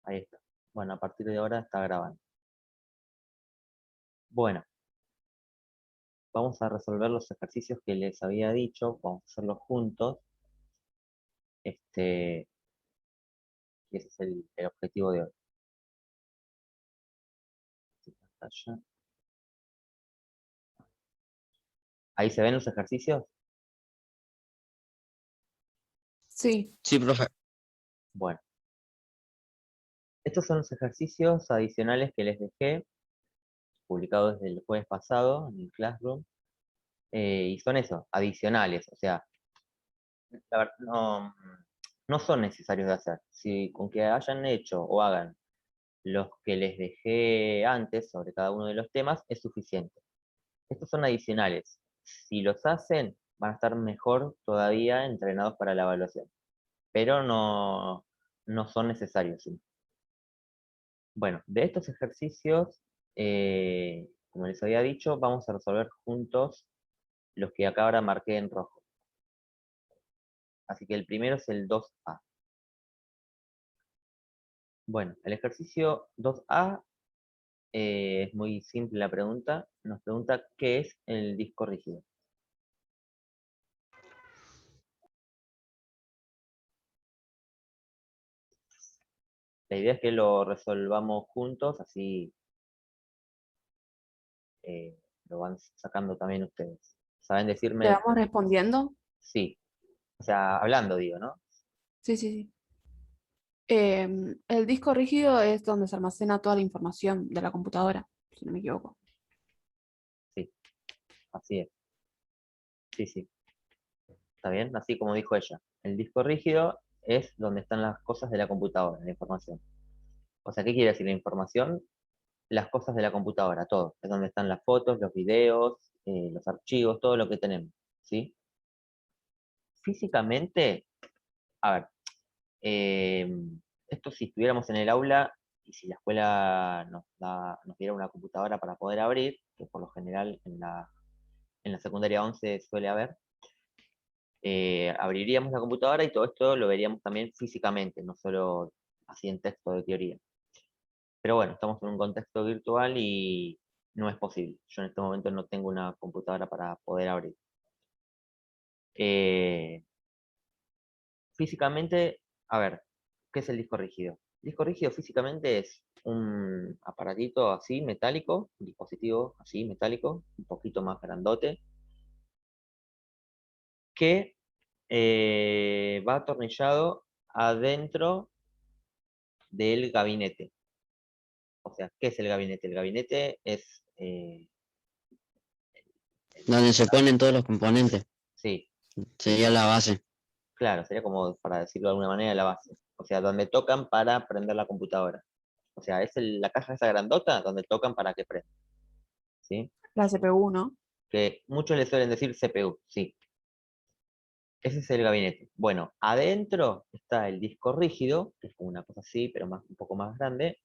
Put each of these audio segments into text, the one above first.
Ahí está. Bueno, a partir de ahora está grabando. Bueno, vamos a resolver los ejercicios que les había dicho. Vamos a hacerlos juntos. Y ese es el objetivo de hoy. Ahí se ven los ejercicios. Sí. Sí, profe. Bueno, estos son los ejercicios adicionales que les dejé, publicados desde el jueves pasado en el Classroom. Y son eso, adicionales. O sea, la verdad, no son necesarios de hacer. Si con que hayan hecho o hagan los que les dejé antes sobre cada uno de los temas es suficiente. Estos son adicionales. Si los hacen, van a estar mejor todavía entrenados para la evaluación, pero no son necesarios. ¿Sí? Bueno, de estos ejercicios, como les había dicho, vamos a resolver juntos los que acá ahora marqué en rojo. Así que el primero es el 2A. Bueno, el ejercicio 2A es muy simple la pregunta. Nos pregunta qué es el disco rígido. La idea es que lo resolvamos juntos, así lo van sacando también ustedes. ¿Saben ¿Le decirme? vamos respondiendo? Sí. O sea, hablando, digo, ¿no? Sí, sí, sí. El disco rígido es donde se almacena toda la información de la computadora, si no me equivoco. Sí, así es. Sí, sí. ¿Está bien? Así como dijo ella. El disco rígido es donde están las cosas de la computadora, la información. O sea, ¿qué quiere decir la información? Las cosas de la computadora, todo. Es donde están las fotos, los videos, los archivos, todo lo que tenemos. ¿Sí? Físicamente, a ver, esto si estuviéramos en el aula y si la escuela nos diera una computadora para poder abrir, que por lo general en la secundaria 11 suele haber, abriríamos la computadora y todo esto lo veríamos también físicamente, no solo así en texto de teoría. Pero bueno, estamos en un contexto virtual y no es posible. Yo en este momento no tengo una computadora para poder abrir. Eh, Físicamente, a ver, ¿qué es el disco rígido? El disco rígido físicamente es un aparatito así metálico, un dispositivo así metálico, un poquito más grandote, que va atornillado adentro del gabinete. O sea, ¿qué es el gabinete? El gabinete es, Donde se ponen todos los componentes. sí, sí, Sería la base. claro, sería como, para decirlo de alguna manera, la base. O sea, donde tocan para prender la computadora. O sea, es la caja esa grandota donde tocan para que prenda. ¿Sí? La CPU, ¿no? Que muchos le suelen decir CPU, sí. Ese es el gabinete. Bueno, adentro está el disco rígido, que es como una cosa así, pero un poco más grande,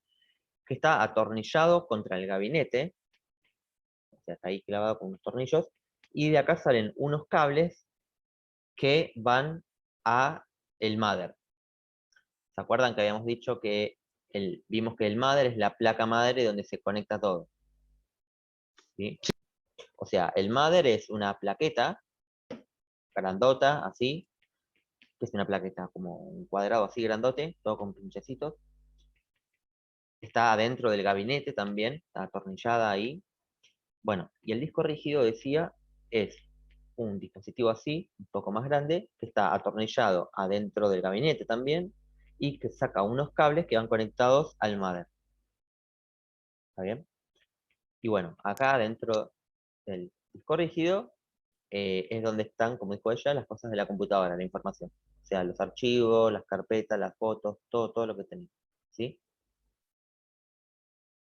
que está atornillado contra el gabinete, o sea, está ahí clavado con unos tornillos, y de acá salen unos cables que van a el mother. ¿Se acuerdan que habíamos dicho que vimos que el mother es la placa madre donde se conecta todo? ¿Sí? O sea, el mother es una plaqueta grandota, así, que es una plaqueta como un cuadrado así grandote, todo con pinchecitos. Está adentro del gabinete también, está atornillada ahí. Bueno, y el disco rígido, decía, es un dispositivo así, un poco más grande, que está atornillado adentro del gabinete también, y que saca unos cables que van conectados al mother. ¿Está bien? Y bueno, acá dentro del disco rígido es donde están, como dijo ella, las cosas de la computadora, la información. O sea, los archivos, las carpetas, las fotos, todo lo que tenemos. ¿Sí?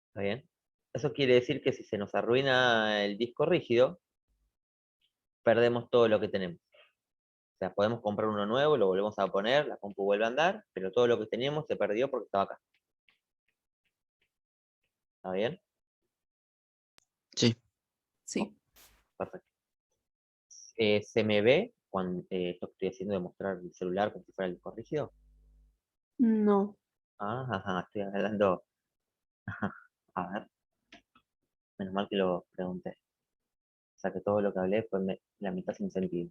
¿Está bien? Eso quiere decir que si se nos arruina el disco rígido, perdemos todo lo que tenemos. O sea, podemos comprar uno nuevo, lo volvemos a poner, la compu vuelve a andar, pero todo lo que teníamos se perdió porque estaba acá. ¿Está bien? Sí. Sí. Perfecto. ¿Se me ve cuando esto que estoy haciendo de mostrar el celular como si fuera el disco rígido? No. Ajá, estoy hablando. A ver, menos mal que lo pregunté. O sea que todo lo que hablé fue la mitad sin sentido.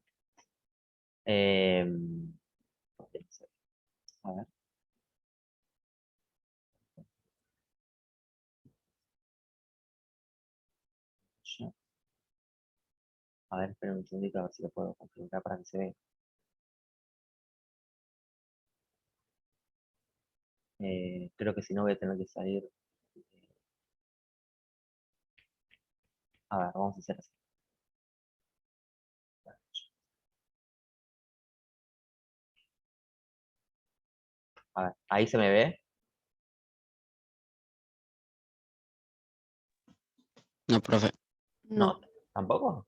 Em, a ver. Ya. A ver, espera un segundito a ver si lo puedo configurar para que se vea. Creo que si no voy a tener que salir. A ver, vamos a hacer así. A ver, ahí se me ve. No, profe. No, No, tampoco.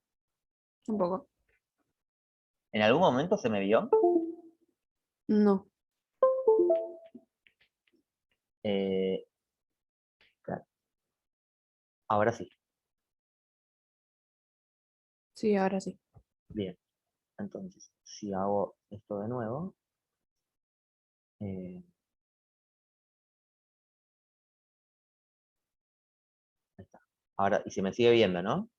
tampoco. ¿En algún momento se me vio? No. Eh, claro, ahora sí. Sí, ahora sí. Bien. Entonces, si hago esto de nuevo. eh, ahí está. Ahora, y se me sigue viendo, ¿no?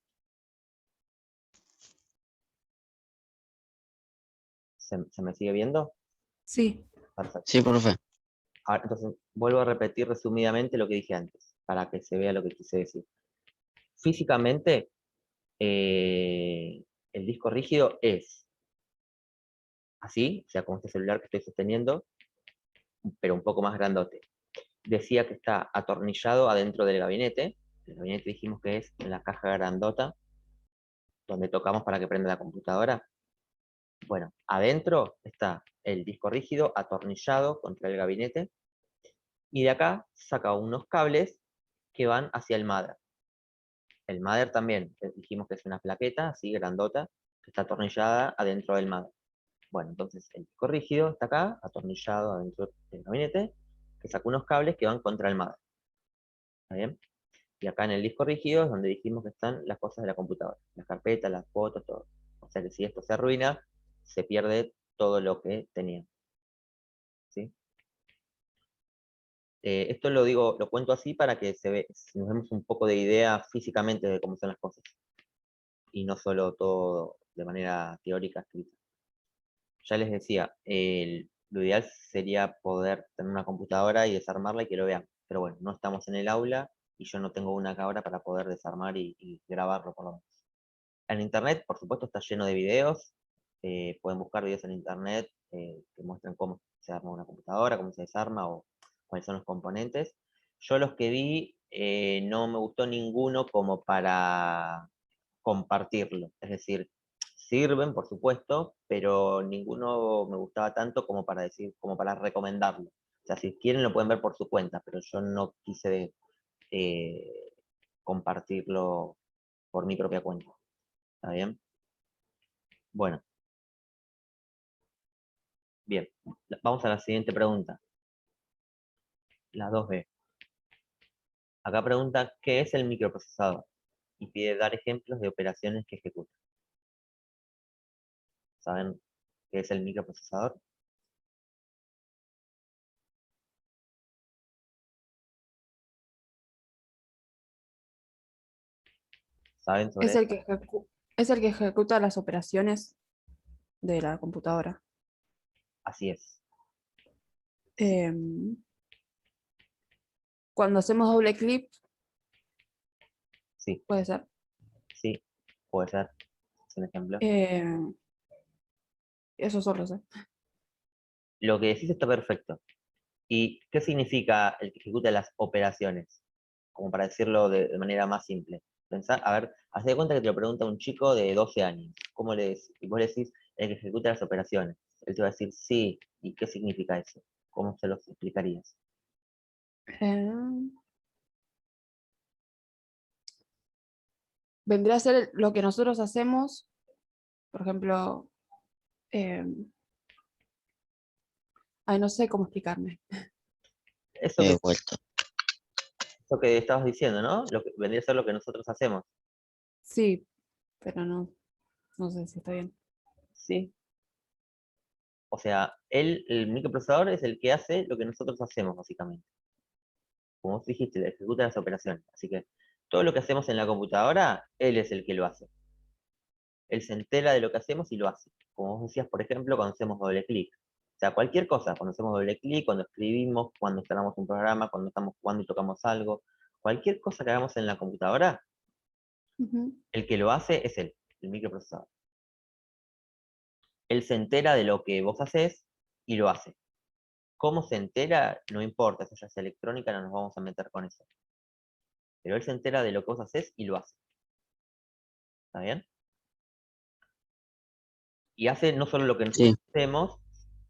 ¿Se me sigue viendo? Sí. Perfecto. Sí, profe. Ahora, entonces, vuelvo a repetir resumidamente lo que dije antes, para que se vea lo que quise decir. Físicamente, el disco rígido es así, o sea, como este celular que estoy sosteniendo, pero un poco más grandote. Decía que está atornillado adentro del gabinete. El gabinete dijimos que es en la caja grandota, donde tocamos para que prenda la computadora. Bueno, adentro está el disco rígido atornillado contra el gabinete, y de acá saca unos cables que van hacia el mother. El mother también, dijimos que es una plaqueta así grandota, que está atornillada adentro del mother. Bueno, entonces el disco rígido está acá, atornillado adentro del gabinete, que saca unos cables que van contra el mother. ¿Está bien? Y acá en el disco rígido es donde dijimos que están las cosas de la computadora, las carpetas, las fotos, todo. O sea que si esto se arruina, se pierde todo lo que tenía. ¿Sí? Esto lo digo, lo cuento así para que nos demos un poco de idea físicamente de cómo son las cosas, y no solo todo de manera teórica escrita. Ya les decía, lo ideal sería poder tener una computadora y desarmarla y que lo vean. Pero bueno, no estamos en el aula y yo no tengo una acá ahora para poder desarmar y grabarlo por lo menos. En internet, por supuesto, está lleno de videos. Pueden buscar videos en internet que muestran cómo se arma una computadora, cómo se desarma o cuáles son los componentes. Yo los que vi no me gustó ninguno como para compartirlo. Es decir, sirven, por supuesto, pero ninguno me gustaba tanto como para decir, como para recomendarlo. O sea, si quieren lo pueden ver por su cuenta, pero yo no quise eh, compartirlo por mi propia cuenta. ¿Está bien? Bueno, bien. Vamos a la siguiente pregunta, la 2B. Acá pregunta, ¿qué es el microprocesador? Y pide dar ejemplos de operaciones que ejecuta. ¿Saben qué es el microprocesador? ¿Saben sobre Es el esto? que es el que ejecuta las operaciones de la computadora. Así es. Em, Cuando hacemos doble clic, Sí, puede ser. sí, puede ser. Es un ejemplo. Em, Eso solo sé. Lo que decís está perfecto. ¿Y qué significa el que ejecuta las operaciones? Como para decirlo de manera más simple. Pensar, a ver, haz de cuenta que te lo pregunta un chico de 12 años. ¿Cómo le decís? Y vos le decís el que ejecuta las operaciones. Él te va a decir sí. ¿Y qué significa eso? ¿Cómo se los explicarías? Em, Vendría a ser lo que nosotros hacemos, por ejemplo, em, ay, no sé cómo explicarme. Eso He que, vuelto. eso que estabas diciendo, ¿no? Lo que vendría a ser lo que nosotros hacemos. Sí, pero no sé si está bien. Sí. O sea, el microprocesador es el que hace lo que nosotros hacemos, básicamente. Como vos dijiste, le ejecuta las operaciones. Así que todo lo que hacemos en la computadora, él es el que lo hace. Él se entera de lo que hacemos y lo hace. Como vos decías, por ejemplo, cuando hacemos doble clic. O sea, cualquier cosa, cuando hacemos doble clic, cuando escribimos, cuando instalamos un programa, cuando estamos jugando y tocamos algo, cualquier cosa que hagamos en la computadora, Ujú. el que lo hace es él, el microprocesador. Él se entera de lo que vos haces y lo hace. ¿Cómo se entera? No importa, eso ya es electrónica, no nos vamos a meter con eso. Pero él se entera de lo que vos haces y lo hace. ¿Está bien? Y hace no solo lo que nosotros Sí, hacemos,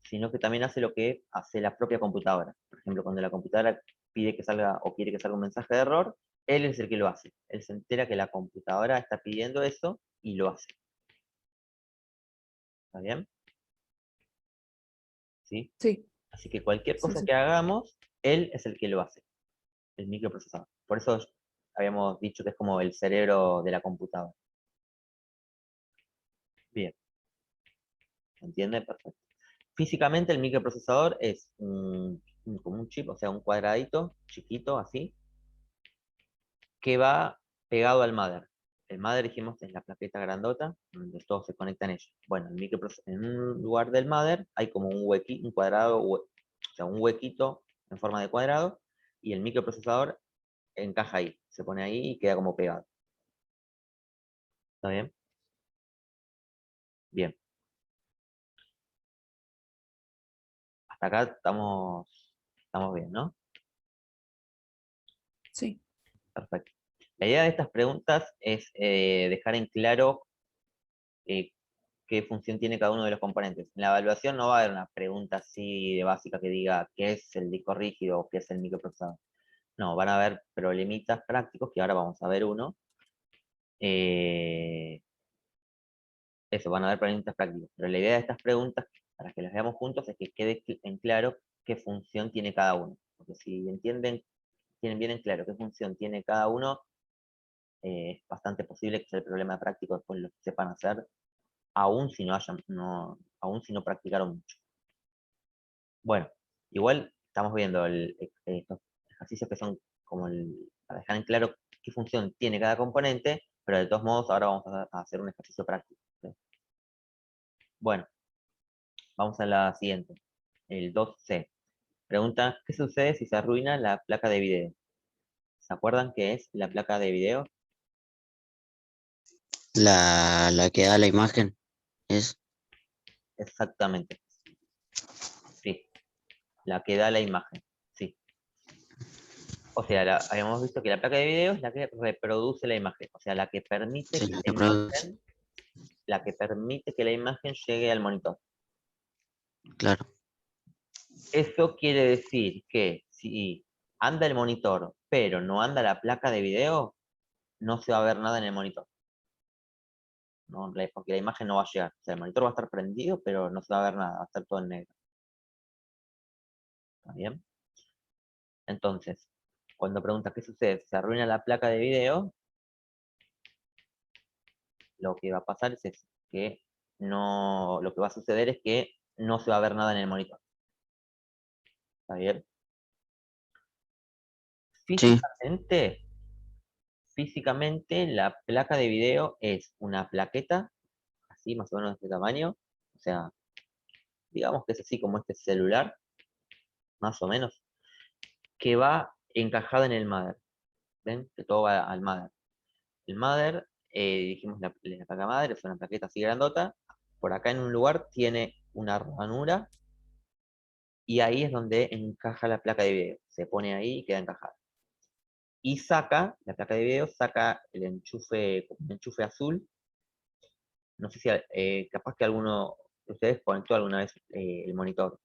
sino que también hace lo que hace la propia computadora. Por ejemplo, cuando la computadora pide que salga o quiere que salga un mensaje de error, él es el que lo hace. Él se entera que la computadora está pidiendo eso y lo hace. ¿Está bien? ¿Sí? Sí, Así que cualquier sí, cosa sí. que hagamos, él es el que lo hace, el microprocesador. Por eso habíamos dicho que es como el cerebro de la computadora. Bien, ¿se entiende? Perfecto. Físicamente el microprocesador es como un chip, o sea, un cuadradito chiquito así, que va pegado al mother. El mother, dijimos, es la plaqueta grandota, donde todos se conectan ellos. Bueno, en un lugar del mother hay como un huequito, un cuadrado, o sea, un huequito en forma de cuadrado, y el microprocesador encaja ahí, se pone ahí y queda como pegado. ¿Está bien? Bien. Hasta acá estamos bien, ¿no? Sí. Perfecto. La idea de estas preguntas es dejar en claro eh, qué función tiene cada uno de los componentes. En la evaluación no va a haber una pregunta así de básica que diga qué es el disco rígido o qué es el microprocesador. No, van a haber problemitas prácticos, que ahora vamos a ver uno. Eh, Eso, van a haber problemitas prácticos. Pero la idea de estas preguntas, para que las veamos juntos, es que quede en claro qué función tiene cada uno. Porque si tienen bien en claro qué función tiene cada uno, es bastante posible que sea el problema práctico después lo sepan hacer, aún si no practicaron mucho. Bueno, igual estamos viendo estos ejercicios que son como para dejar en claro qué función tiene cada componente, pero de todos modos ahora vamos a hacer un ejercicio práctico. ¿Sí? Bueno, vamos a la siguiente, el 2C. Pregunta, ¿qué sucede si se arruina la placa de video? ¿Se acuerdan qué es la placa de video? la que da la imagen es, Exactamente, sí, la que da la imagen, sí. O sea, habíamos visto que la placa de video es la que reproduce la imagen, o sea, sí, la que produce, la que permite que la imagen llegue al monitor. claro. Eso quiere decir que si anda el monitor, pero no anda la placa de video, no se va a ver nada en el monitor. ¿No? Porque la imagen no va a llegar. O sea, el monitor va a estar prendido, pero no se va a ver nada, va a estar todo en negro. ¿Está bien? Entonces, cuando preguntas qué sucede, si se arruina la placa de video, lo que va a pasar es eso, que no, lo que va a suceder es que no se va a ver nada en el monitor. ¿Está bien? Sí, Físicamente, físicamente la placa de video es una plaqueta, así más o menos de este tamaño, o sea, digamos que es así como este celular, más o menos, que va encajada en el mother. ¿Ven? Que todo va al mother. El mother, dijimos la placa madre, es una plaqueta así grandota. Por acá en un lugar tiene una ranura y ahí es donde encaja la placa de video. Se pone ahí y queda encajada. Y saca, la placa de video saca el enchufe, un enchufe azul. No sé si capaz que alguno de ustedes conectó alguna vez el monitor.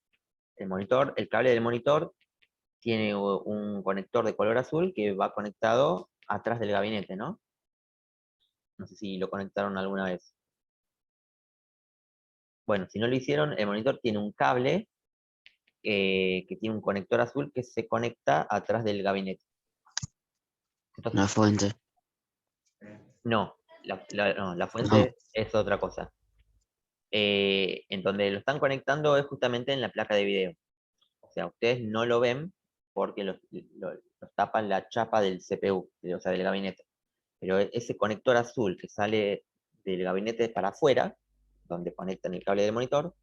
El cable del monitor tiene un conector de color azul que va conectado atrás del gabinete, ¿no? No sé si lo conectaron alguna vez. Bueno, si no lo hicieron, el monitor tiene un cable que tiene un conector azul que se conecta atrás del gabinete. Entonces, la fuente. no, no, la No, fuente es otra cosa. En donde lo están conectando es justamente en la placa de video. O sea, ustedes no lo ven porque los tapan la chapa del CPU, o sea, del gabinete. Pero ese conector azul que sale del gabinete para afuera, donde conectan el cable del monitor,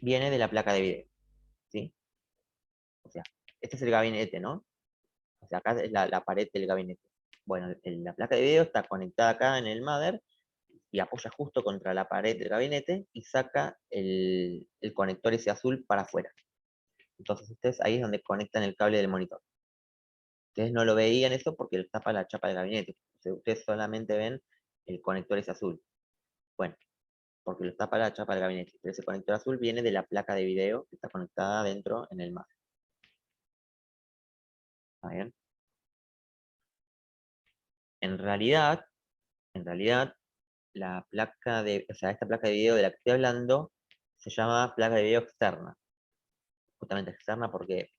viene de la placa de video. ¿Sí? O sea, este es el gabinete, ¿no? O sea, acá es la pared del gabinete. Bueno, la placa de video está conectada acá en el mother y apoya justo contra la pared del gabinete y saca el conector ese azul para afuera. Entonces ustedes ahí es donde conectan el cable del monitor. Ustedes no lo veían eso porque les tapa la chapa del gabinete. O sea, ustedes solamente ven el conector ese azul. Bueno, porque lo tapa la chapa del gabinete. Pero ese conector azul viene de la placa de video que está conectada dentro en el mother. ¿Está bien? En realidad, la placa o sea, esta placa de video de la que estoy hablando se llama placa de video externa. Justamente externa porque,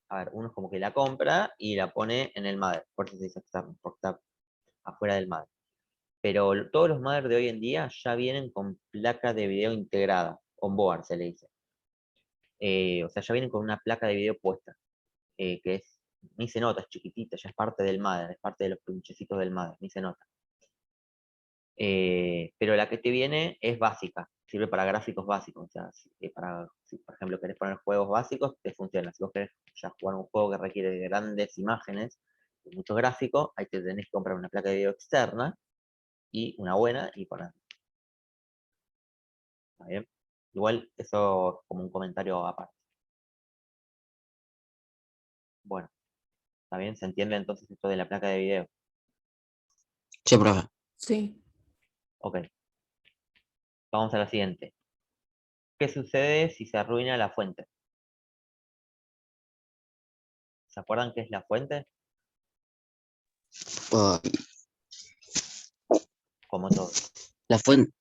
a ver, uno es como que la compra y la pone en el mother. Por eso se dice externa, porque está afuera del mother. Pero todos los mothers de hoy en día ya vienen con placa de video integrada, onboard se le dice. O sea, ya vienen con una placa de video puesta, que ni se nota, es chiquitita, ya es parte del mother, es parte de los pinchecitos del mother, ni se nota. Pero la que te viene es básica, sirve para gráficos básicos. O sea, si por ejemplo querés poner juegos básicos, te funciona. Si vos querés ya jugar un juego que requiere de grandes imágenes, de mucho gráfico, ahí te tenés que comprar una placa de video externa y una buena y poner. ¿Está bien? Igual eso es como un comentario aparte. Bueno, ¿está bien? ¿Se entiende entonces esto de la placa de video? Sí, profe. Sí. Ok. Vamos a la siguiente. ¿Qué sucede si se arruina la fuente? ¿Se acuerdan qué es la fuente? Oh, Como todo. la fuente,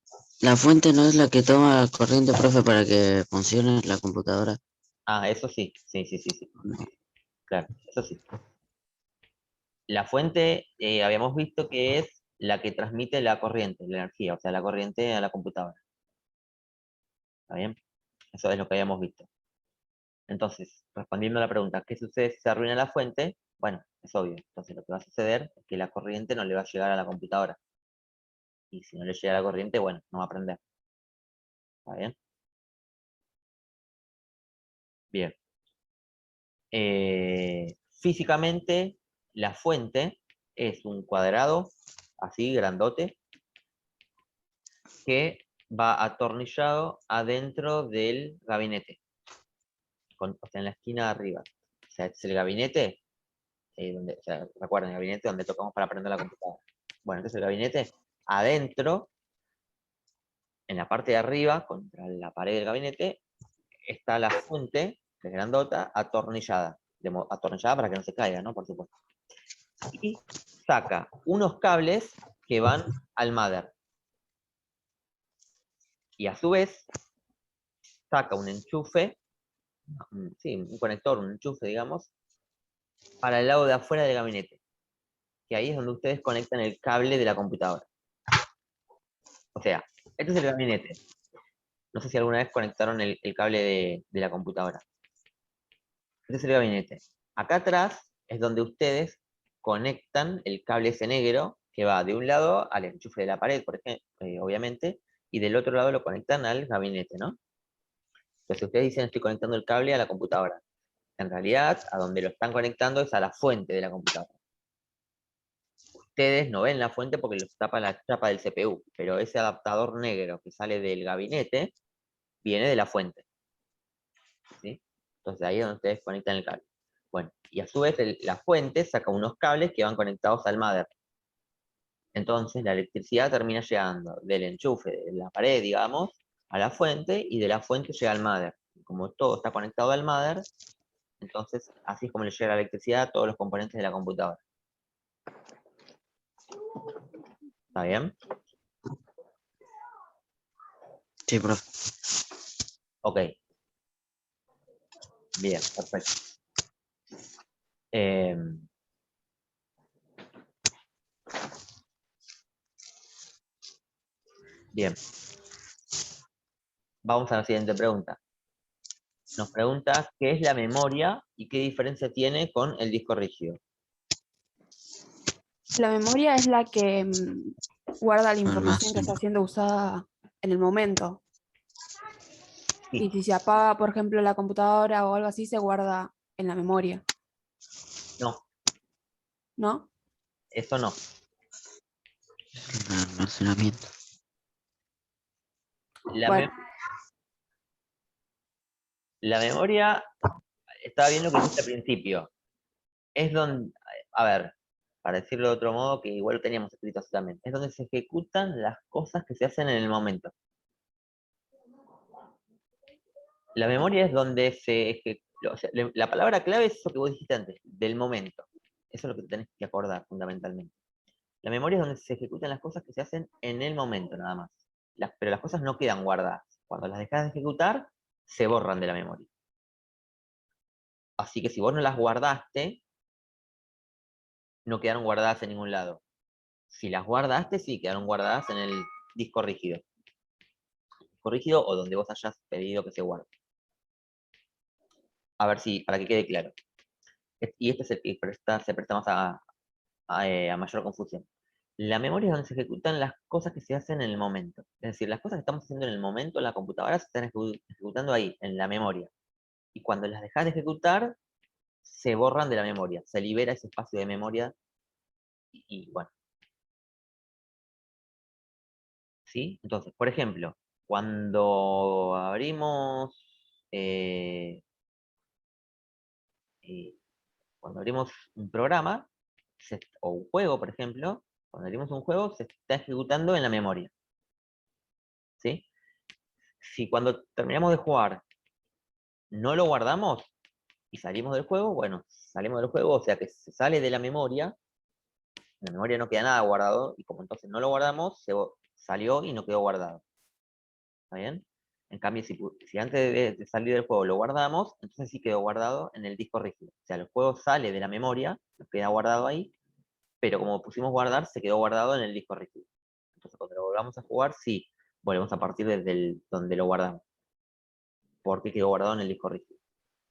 la fuente no es la que toma corriente, profe, para que funcione la computadora. Ah, eso sí. Sí, sí, sí, sí. Claro, eso sí. La fuente, habíamos visto que es la que transmite la corriente, la energía, o sea, la corriente a la computadora. ¿Está bien? Eso es lo que habíamos visto. Entonces, respondiendo a la pregunta, ¿qué sucede si se arruina la fuente? Bueno, es obvio. Entonces, lo que va a suceder es que la corriente no le va a llegar a la computadora. Y si no le llega la corriente, bueno, no va a prender. ¿Está bien? Bien. Físicamente, la fuente es un cuadrado, así, grandote, que va atornillado adentro del gabinete, o sea, en la esquina de arriba. O sea, este es el gabinete, o sea, recuerden, el gabinete donde tocamos para prender la computadora. Bueno, entonces el gabinete, adentro, en la parte de arriba, contra la pared del gabinete, está la fuente, que es grandota, atornillada. Atornillada para que no se caiga, ¿no? Por supuesto. Y saca unos cables que van al mother. Y a su vez, saca un enchufe, sí, un conector, un enchufe, digamos, para el lado de afuera del gabinete. Que ahí es donde ustedes conectan el cable de la computadora. O sea, este es el gabinete. No sé si alguna vez conectaron el cable de la computadora. Este es el gabinete. Acá atrás es donde ustedes conectan el cable ese negro que va de un lado al enchufe de la pared, por ejemplo, obviamente, y del otro lado lo conectan al gabinete, ¿no? Entonces ustedes dicen estoy conectando el cable a la computadora. En realidad, a donde lo están conectando es a la fuente de la computadora. Ustedes no ven la fuente porque los tapa la chapa del CPU, pero ese adaptador negro que sale del gabinete viene de la fuente. ¿Sí? Entonces ahí es donde ustedes conectan el cable. Bueno, y a su vez la fuente saca unos cables que van conectados al mother. Entonces la electricidad termina llegando del enchufe de la pared, digamos, a la fuente y de la fuente llega al mother. Como todo está conectado al mother, entonces así es como le llega la electricidad a todos los componentes de la computadora. ¿Está bien? Sí, profe. Ok. Bien, perfecto. Bien. vamos a la siguiente pregunta. Nos pregunta qué es la memoria y qué diferencia tiene con el disco rígido. La memoria es la que guarda la información que Almacén. está siendo usada en el momento. Sí. Y si se apaga, por ejemplo, la computadora o algo así, se guarda en la memoria, No, ¿no? eso no. El almacenamiento. Bueno, La memoria, estaba viendo lo que dijiste al principio. Es donde, a ver, para decirlo de otro modo, que igual lo teníamos escrito así también, es donde se ejecutan las cosas que se hacen en el momento. La memoria es donde se ejecuta, o sea, la palabra clave es eso que vos dijiste antes, del momento. Eso es lo que te tenés que acordar fundamentalmente. La memoria es donde se ejecutan las cosas que se hacen en el momento, nada más. Pero las cosas no quedan guardadas. Cuando las dejas de ejecutar, se borran de la memoria. Así que si vos no las guardaste, no quedaron guardadas en ningún lado. Si las guardaste, sí, quedaron guardadas en el disco rígido. Disco rígido o donde vos hayas pedido que se guarde. A ver si, para que quede claro. Y este es el que se presta más a mayor confusión. La memoria es donde se ejecutan las cosas que se hacen en el momento. Es decir, las cosas que estamos haciendo en el momento en la computadora se están ejecutando ahí, en la memoria. Y cuando las dejas de ejecutar, se borran de la memoria. Se libera ese espacio de memoria. Y bueno. ¿Sí? Entonces, por ejemplo, cuando abrimos eh, eh, cuando abrimos un programa o un juego, por ejemplo, cuando abrimos un juego se está ejecutando en la memoria. ¿Sí? Si cuando terminamos de jugar no lo guardamos y salimos del juego, bueno, salimos del juego, o sea que se sale de la memoria, en la memoria no queda nada guardado, y como entonces no lo guardamos, salió y no quedó guardado. ¿Está bien? En cambio, si antes de salir del juego lo guardamos, entonces sí quedó guardado en el disco rígido. O sea, el juego sale de la memoria, queda guardado ahí, pero como pusimos guardar, se quedó guardado en el disco rígido. Entonces, cuando lo volvamos a jugar, sí, volvemos a partir desde donde lo guardamos, porque quedó guardado en el disco rígido.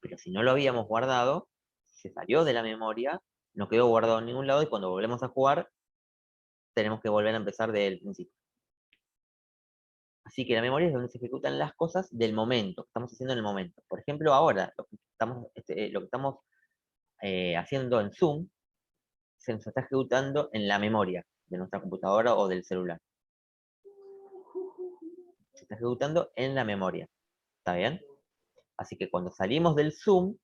Pero si no lo habíamos guardado, se salió de la memoria, no quedó guardado en ningún lado, y cuando volvemos a jugar, tenemos que volver a empezar desde el principio. Así que la memoria es donde se ejecutan las cosas del momento, que estamos haciendo en el momento. Por ejemplo, ahora, lo que estamos haciendo en Zoom, se nos está ejecutando en la memoria de nuestra computadora o del celular. Se está ejecutando en la memoria. ¿Está bien? Así que cuando salimos del Zoom,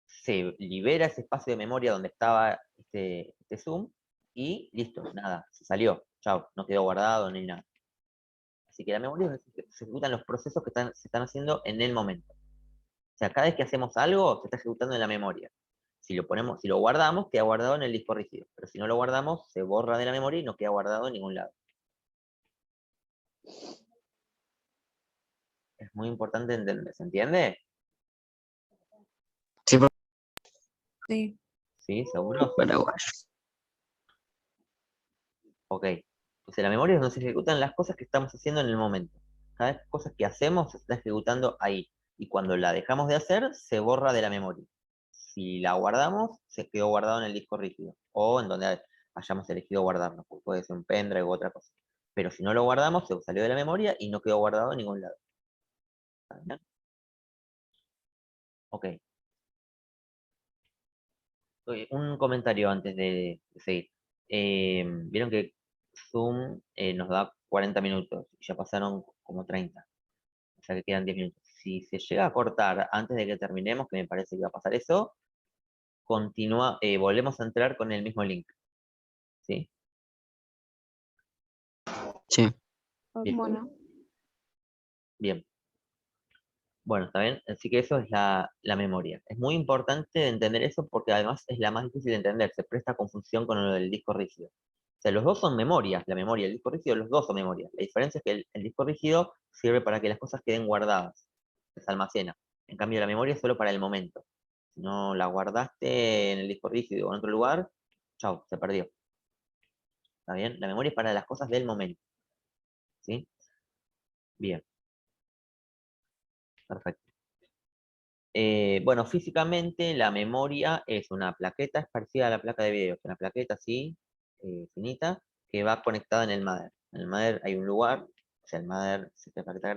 se libera ese espacio de memoria donde estaba este Zoom y listo, nada, se salió. Chao, no quedó guardado ni nada. Así que la memoria es donde se ejecutan los procesos que se están haciendo en el momento. O sea, cada vez que hacemos algo, se está ejecutando en la memoria. Si lo guardamos, queda guardado en el disco rígido. Pero si no lo guardamos, se borra de la memoria y no queda guardado en ningún lado. Es muy importante entender, ¿se entiende? Sí, sí. ¿Sí? ¿Seguro? paraguayo. Ok. Entonces la memoria es donde se ejecutan las cosas que estamos haciendo en el momento. Cada vez cosas que hacemos se está ejecutando ahí. Y cuando la dejamos de hacer, se borra de la memoria. Si la guardamos, se quedó guardado en el disco rígido. O en donde hayamos elegido guardarlo. Puede ser un pendrive u otra cosa. Pero si no lo guardamos, se salió de la memoria y no quedó guardado en ningún lado. ¿Está bien? Ok. Un comentario antes de seguir. Vieron que Zoom nos da 40 minutos y ya pasaron como 30. O sea que quedan 10 minutos. Si se llega a cortar antes de que terminemos, que me parece que va a pasar eso, volvemos a entrar con el mismo link. ¿Sí? Sí. Bien. Bueno, Bien. Bueno, está bien. Así que eso es la memoria. Es muy importante entender eso porque además es la más difícil de entender. Se presta confusión con lo del disco rígido. O sea, los dos son memorias, la memoria y el disco rígido, los dos son memorias. La diferencia es que el disco rígido sirve para que las cosas queden guardadas, se almacena. En cambio, la memoria es solo para el momento. Si no la guardaste en el disco rígido o en otro lugar, chau, se perdió. ¿Está bien? La memoria es para las cosas del momento. ¿Sí? Bien. Perfecto. Bueno, físicamente la memoria es una plaqueta, es parecida a la placa de video, es una plaqueta así, finita, que va conectada en el mother. En el mother hay un lugar, o sea, el mother es esta plaqueta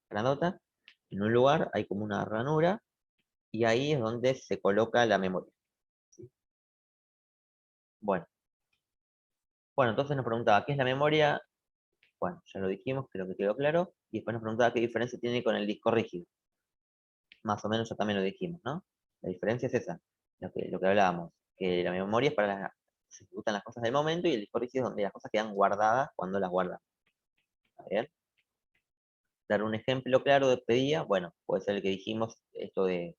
grandota, en un lugar hay como una ranura, y ahí es donde se coloca la memoria. ¿Sí? Bueno. Bueno, entonces nos preguntaba, ¿qué es la memoria? Bueno, ya lo dijimos, creo que quedó claro. Y después nos preguntaba qué diferencia tiene con el disco rígido. Más o menos ya también lo dijimos, ¿no? La diferencia es esa, lo que hablábamos, que la memoria es para se ejecutan las cosas del momento y el disco rígido es donde las cosas quedan guardadas cuando las guardan. ¿Está bien? Dar un ejemplo claro de pedía, bueno, puede ser el que dijimos, esto del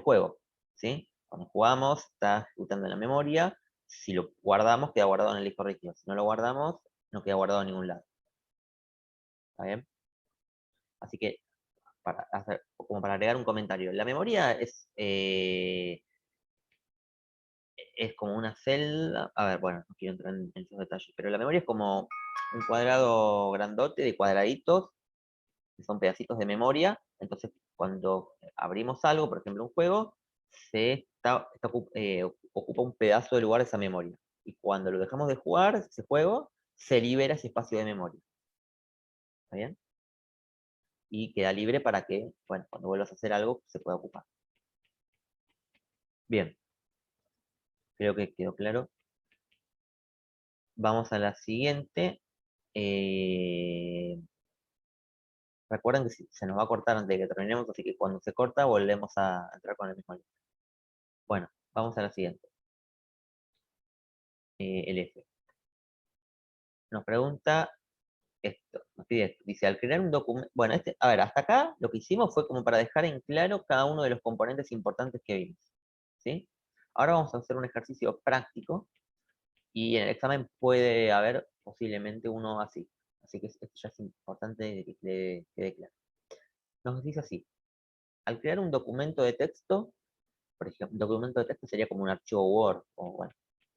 juego, ¿sí? Cuando jugamos, está ejecutando en la memoria, si lo guardamos, queda guardado en el disco rígido. Si no lo guardamos, no queda guardado en ningún lado. ¿Está bien? Así que, como para agregar un comentario, la memoria es como una celda. A ver, bueno, no quiero entrar en esos detalles, pero la memoria es como un cuadrado grandote de cuadraditos, que son pedacitos de memoria. Entonces, cuando abrimos algo, por ejemplo un juego, ocupa un pedazo de lugar de esa memoria. Y cuando lo dejamos de jugar, ese juego, se libera ese espacio de memoria. ¿Está bien? Y queda libre para que, bueno, cuando vuelvas a hacer algo, se pueda ocupar. Bien, creo que quedó claro. Vamos a la siguiente. Recuerden que se nos va a cortar antes de que terminemos, así que cuando se corta volvemos a entrar con el mismo link. Bueno, vamos a la siguiente. El F. Nos pregunta esto, nos pide esto. Dice, al crear un documento... Bueno, a ver, hasta acá lo que hicimos fue como para dejar en claro cada uno de los componentes importantes que vimos. ¿Sí? Ahora vamos a hacer un ejercicio práctico y en el examen puede haber posiblemente uno así. Así que esto ya es importante que quede claro. Nos dice así, al crear un documento de texto, por ejemplo, un documento de texto sería como un archivo Word, o bueno,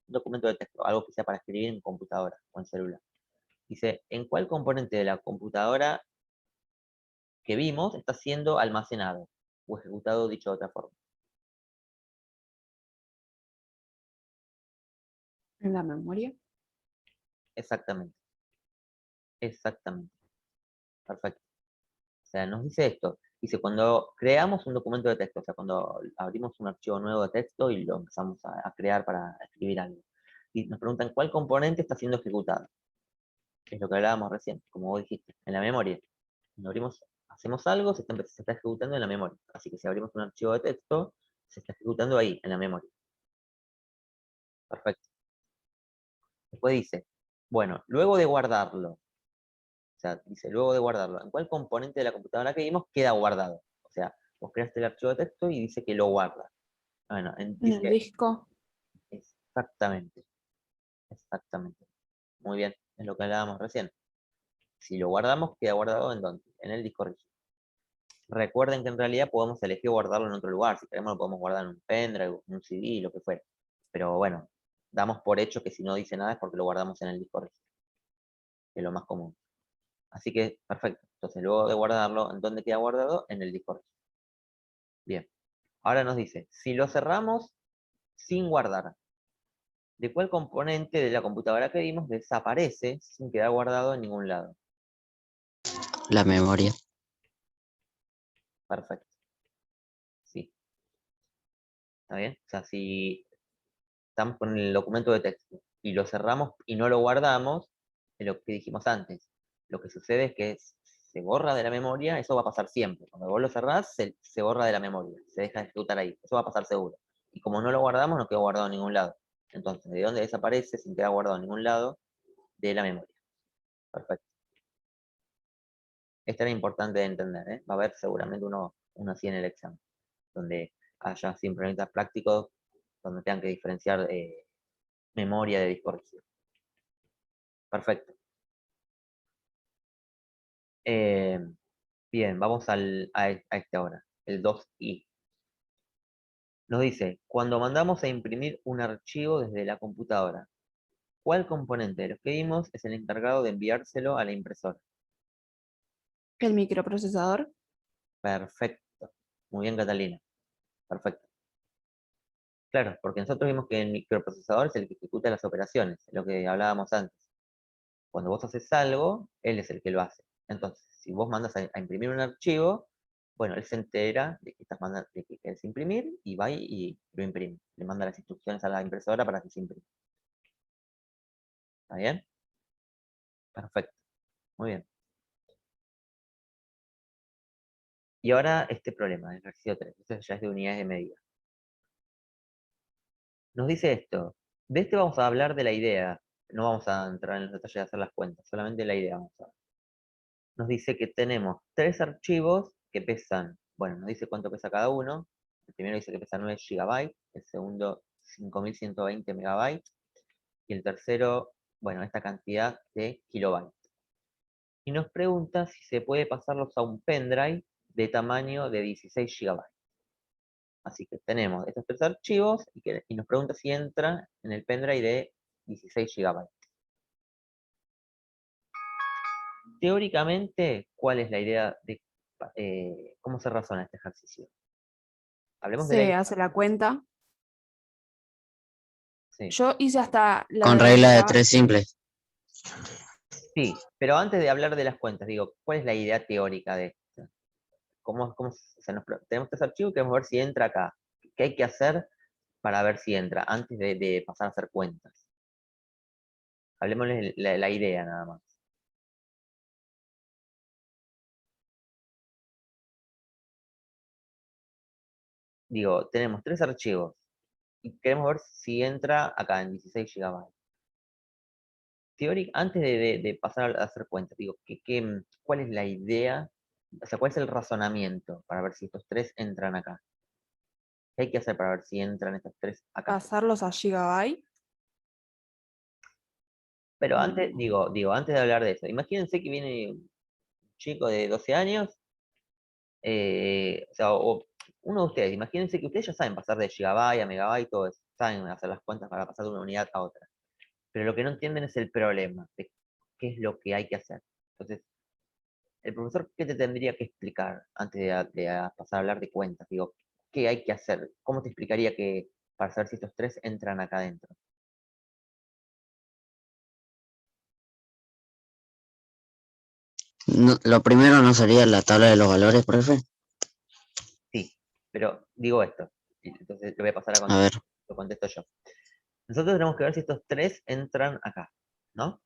un documento de texto, algo que sea para escribir en computadora o en celular. Dice, ¿en cuál componente de la computadora que vimos está siendo almacenado o ejecutado, dicho de otra forma? En la memoria. Exactamente, exactamente. Perfecto. O sea, nos dice esto. Dice, cuando creamos un documento de texto, o sea, cuando abrimos un archivo nuevo de texto y lo empezamos a crear para escribir algo. Y nos preguntan cuál componente está siendo ejecutado. Es lo que hablábamos recién, como vos dijiste, en la memoria. Cuando hacemos algo, se está ejecutando en la memoria. Así que si abrimos un archivo de texto, se está ejecutando ahí, en la memoria. Perfecto. Después dice, bueno, luego de guardarlo, o sea, dice, luego de guardarlo, ¿en cuál componente de la computadora que vimos queda guardado? O sea, vos creaste el archivo de texto y dice que lo guarda. Bueno, En el dice, disco. exactamente, exactamente. Muy bien, es lo que hablábamos recién. Si lo guardamos, queda guardado ¿en dónde? En el disco rígido. Recuerden que en realidad podemos elegir guardarlo en otro lugar. Si queremos lo podemos guardar en un pendrive, en un CD, lo que fuera. Pero bueno, damos por hecho que si no dice nada es porque lo guardamos en el disco rígido, que es lo más común. Así que, perfecto. Entonces, luego de guardarlo, ¿en dónde queda guardado? En el disco rígido. Bien. Ahora nos dice, si lo cerramos sin guardar, ¿de cuál componente de la computadora que vimos desaparece sin quedar guardado en ningún lado? La memoria. Perfecto. Sí. ¿Está bien? O sea, si estamos con el documento de texto y lo cerramos y no lo guardamos, es lo que dijimos antes. Lo que sucede es que se borra de la memoria, eso va a pasar siempre. Cuando vos lo cerrás, se borra de la memoria, se deja de ejecutar ahí. Eso va a pasar seguro. Y como no lo guardamos, no queda guardado en ningún lado. Entonces, ¿de dónde desaparece sin quedar guardado en ningún lado? De la memoria. Perfecto. Esto era importante de entender, ¿eh? Va a haber seguramente uno así en el examen, donde haya simplemente prácticos, donde tengan que diferenciar memoria de disco rígido. Perfecto. Eh, bien, vamos a este ahora, el 2i. Nos dice, cuando mandamos a imprimir un archivo desde la computadora, ¿cuál componente de los que vimos es el encargado de enviárselo a la impresora? El microprocesador. Perfecto. Muy bien, Catalina. Perfecto. Claro, porque nosotros vimos que el microprocesador es el que ejecuta las operaciones, lo que hablábamos antes. Cuando vos haces algo, él es el que lo hace. Entonces, si vos mandas a imprimir un archivo, bueno, él se entera de que estás mandando, de que querés imprimir y va y lo imprime. Le manda las instrucciones a la impresora para que se imprima. ¿Está bien? Perfecto. Muy bien. Y ahora este problema, el ejercicio 3. Este ya es de unidades de medida. Nos dice esto. De este vamos a hablar de la idea. No vamos a entrar en los detalles de hacer las cuentas, solamente la idea vamos a ver. Nos dice que tenemos 3 archivos que pesan, bueno, nos dice cuánto pesa cada uno. El primero dice que pesa 9 GB, el segundo 5120 MB, y el tercero, bueno, esta cantidad de kilobytes. Y nos pregunta si se puede pasarlos a un pendrive de tamaño de 16 GB. Así que tenemos estos 3 archivos y nos pregunta si entra en el pendrive de 16 GB. Teóricamente, ¿cuál es la idea de cómo se razona este ejercicio? Hablemos de la Se idea. hace la cuenta. Sí. Yo hice hasta la Con de regla de megabytes. 3 simples. Sí, pero antes de hablar de las cuentas, digo, ¿cuál es la idea teórica de esto? Tenemos 3 archivos y queremos ver si entra acá. ¿Qué hay que hacer para ver si entra antes de pasar a hacer cuentas? Hablemos de la idea nada más. Digo, tenemos 3 archivos y queremos ver si entra acá en 16 GB. Antes de pasar a hacer cuentas, digo, ¿cuál es la idea? O sea, ¿cuál es el razonamiento para ver si estos 3 entran acá? ¿Qué hay que hacer para ver si entran estos 3 acá? Pasarlos a Gigabyte. Pero antes, antes de hablar de eso, imagínense que viene un chico de 12 años, o sea, o uno de ustedes, imagínense que ustedes ya saben pasar de gigabyte a megabyte, todo eso, saben hacer las cuentas para pasar de una unidad a otra. Pero lo que no entienden es el problema, de qué es lo que hay que hacer. Entonces, el profesor, ¿qué te tendría que explicar antes de pasar a hablar de cuentas? Digo, ¿qué hay que hacer? ¿Cómo te explicaría que para saber si estos 3 entran acá adentro? Lo primero no sería la tabla de los valores, profe. Sí, pero digo esto, y entonces lo voy a pasar a A contestar, ver, lo contesto yo. Nosotros tenemos que ver si estos 3 entran acá, ¿no?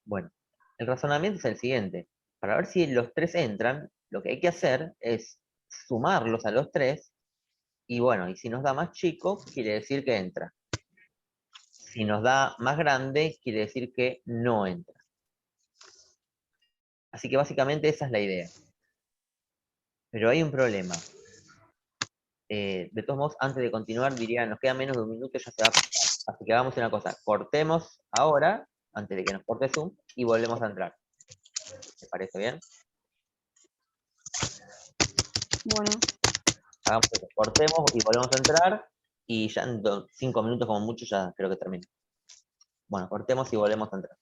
Bueno, el razonamiento es el siguiente. Para ver si los 3 entran, lo que hay que hacer es sumarlos a los 3, y bueno, y si nos da más chico, quiere decir que entra. Si nos da más grande, quiere decir que no entra. Así que básicamente esa es la idea. Pero hay un problema. De todos modos, antes de continuar, diría, nos queda menos de 1 minuto, ya se va a pasar. Así que hagamos una cosa, cortemos ahora, antes de que nos corte Zoom, y volvemos a entrar. ¿Te parece bien? Bueno, Hagamos eso, cortemos y volvemos a entrar, y ya en 5 minutos como mucho ya creo que termina. Bueno, cortemos y volvemos a entrar.